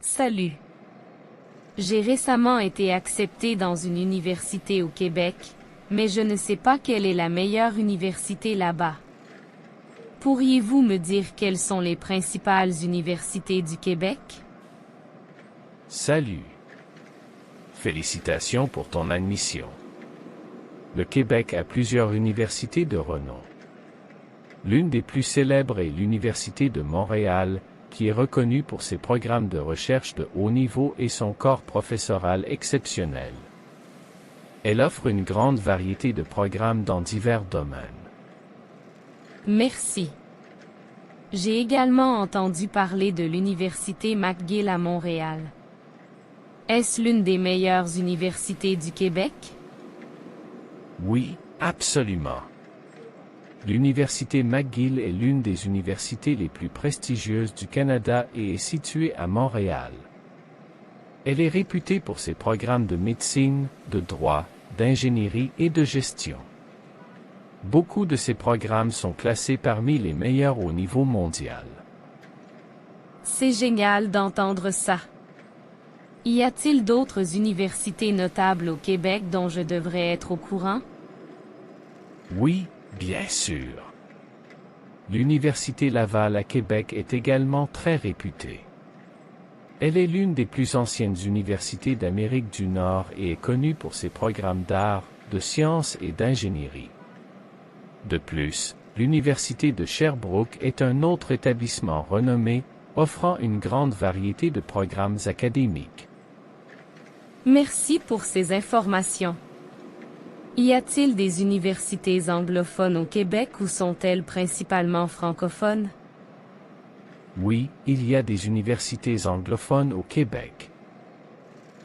Salut. J'ai récemment été accepté dans une université au Québec, mais je ne sais pas quelle est la meilleure université là-bas. Pourriez-vous me dire quelles sont les principales universités du Québec? Salut. Félicitations pour ton admission. Le Québec a plusieurs universités de renom. L'une des plus célèbres est l'Université de Montréal, qui est reconnue pour ses programmes de recherche de haut niveau et son corps professoral exceptionnel. Elle offre une grande variété de programmes dans divers domaines. Merci. J'ai également entendu parler de l'Université McGill à Montréal. Est-ce l'une des meilleures universités du Québec? Oui, absolument. L'Université McGill est l'une des universités les plus prestigieuses du Canada et est située à Montréal. Elle est réputée pour ses programmes de médecine, de droit, d'ingénierie et de gestion. Beaucoup de ces programmes sont classés parmi les meilleurs au niveau mondial. C'est génial d'entendre ça. Y a-t-il d'autres universités notables au Québec dont je devrais être au courant? Oui, bien sûr. L'Université Laval à Québec est également très réputée. Elle est l'une des plus anciennes universités d'Amérique du Nord et est connue pour ses programmes d'art, de sciences et d'ingénierie. De plus, l'Université de Sherbrooke est un autre établissement renommé, offrant une grande variété de programmes académiques. Merci pour ces informations. Y a-t-il des universités anglophones au Québec ou sont-elles principalement francophones? Oui, il y a des universités anglophones au Québec.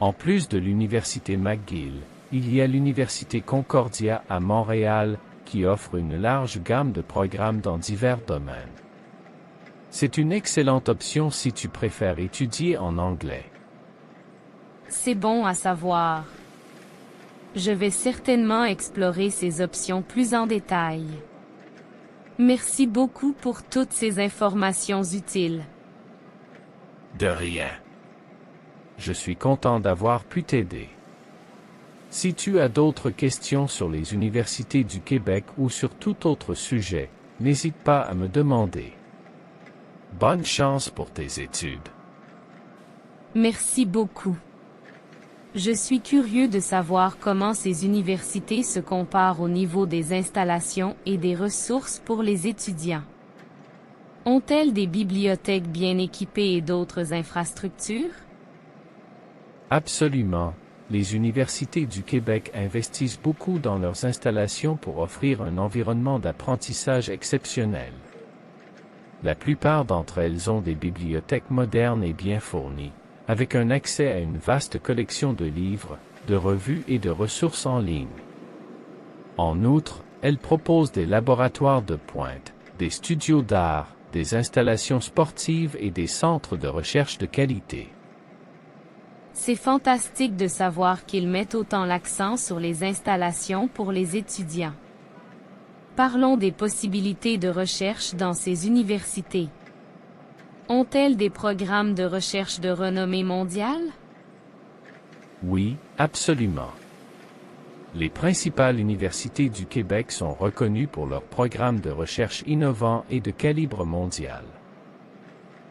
En plus de l'Université McGill, il y a l'Université Concordia à Montréal, qui offre une large gamme de programmes dans divers domaines. C'est une excellente option si tu préfères étudier en anglais. C'est bon à savoir. Je vais certainement explorer ces options plus en détail. Merci beaucoup pour toutes ces informations utiles. De rien. Je suis content d'avoir pu t'aider. Si tu as d'autres questions sur les universités du Québec ou sur tout autre sujet, n'hésite pas à me demander. Bonne chance pour tes études. Merci beaucoup. Je suis curieux de savoir comment ces universités se comparent au niveau des installations et des ressources pour les étudiants. Ont-elles des bibliothèques bien équipées et d'autres infrastructures? Absolument. Les universités du Québec investissent beaucoup dans leurs installations pour offrir un environnement d'apprentissage exceptionnel. La plupart d'entre elles ont des bibliothèques modernes et bien fournies, avec un accès à une vaste collection de livres, de revues et de ressources en ligne. En outre, elles proposent des laboratoires de pointe, des studios d'art, des installations sportives et des centres de recherche de qualité. C'est fantastique de savoir qu'ils mettent autant l'accent sur les installations pour les étudiants. Parlons des possibilités de recherche dans ces universités. Ont-elles des programmes de recherche de renommée mondiale? Oui, absolument. Les principales universités du Québec sont reconnues pour leurs programmes de recherche innovants et de calibre mondial.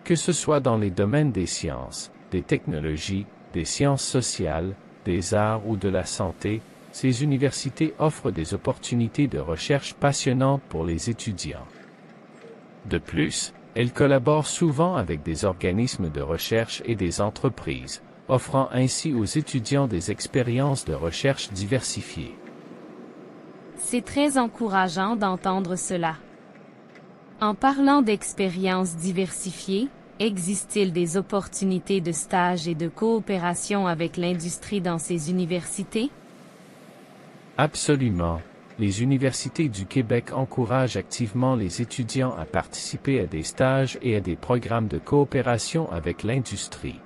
Que ce soit dans les domaines des sciences, des technologies, des sciences sociales, des arts ou de la santé, ces universités offrent des opportunités de recherche passionnantes pour les étudiants. De plus, elles collaborent souvent avec des organismes de recherche et des entreprises, offrant ainsi aux étudiants des expériences de recherche diversifiées. C'est très encourageant d'entendre cela. En parlant d'expériences diversifiées, existe-t-il des opportunités de stage et de coopération avec l'industrie dans ces universités? Absolument. Les universités du Québec encouragent activement les étudiants à participer à des stages et à des programmes de coopération avec l'industrie.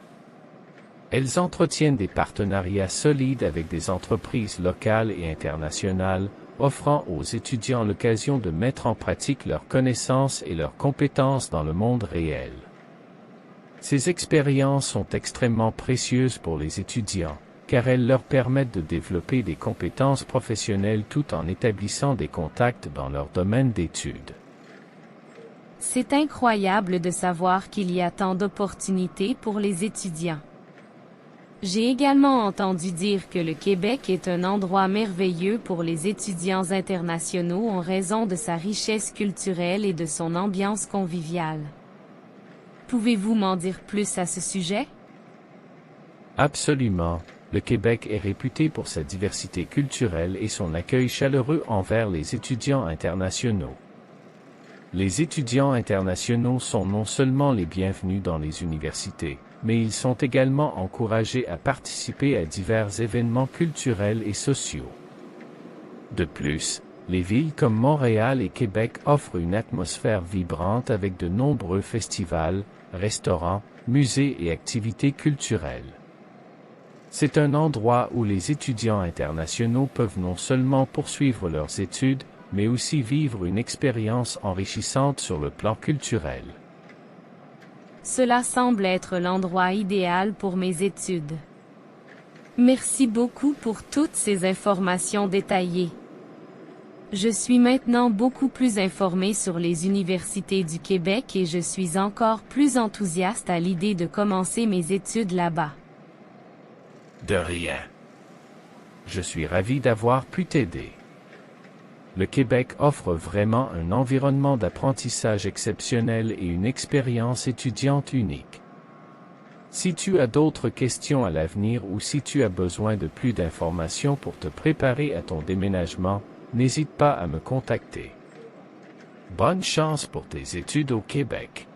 Elles entretiennent des partenariats solides avec des entreprises locales et internationales, offrant aux étudiants l'occasion de mettre en pratique leurs connaissances et leurs compétences dans le monde réel. Ces expériences sont extrêmement précieuses pour les étudiants, car elles leur permettent de développer des compétences professionnelles tout en établissant des contacts dans leur domaine d'études. C'est incroyable de savoir qu'il y a tant d'opportunités pour les étudiants. J'ai également entendu dire que le Québec est un endroit merveilleux pour les étudiants internationaux en raison de sa richesse culturelle et de son ambiance conviviale. Pouvez-vous m'en dire plus à ce sujet? Absolument. Le Québec est réputé pour sa diversité culturelle et son accueil chaleureux envers les étudiants internationaux. Les étudiants internationaux sont non seulement les bienvenus dans les universités, mais ils sont également encouragés à participer à divers événements culturels et sociaux. De plus, les villes comme Montréal et Québec offrent une atmosphère vibrante avec de nombreux festivals, restaurants, musées et activités culturelles. C'est un endroit où les étudiants internationaux peuvent non seulement poursuivre leurs études, mais aussi vivre une expérience enrichissante sur le plan culturel. Cela semble être l'endroit idéal pour mes études. Merci beaucoup pour toutes ces informations détaillées. Je suis maintenant beaucoup plus informé sur les universités du Québec et je suis encore plus enthousiaste à l'idée de commencer mes études là-bas. De rien. Je suis ravi d'avoir pu t'aider. Le Québec offre vraiment un environnement d'apprentissage exceptionnel et une expérience étudiante unique. Si tu as d'autres questions à l'avenir ou si tu as besoin de plus d'informations pour te préparer à ton déménagement, n'hésite pas à me contacter. Bonne chance pour tes études au Québec.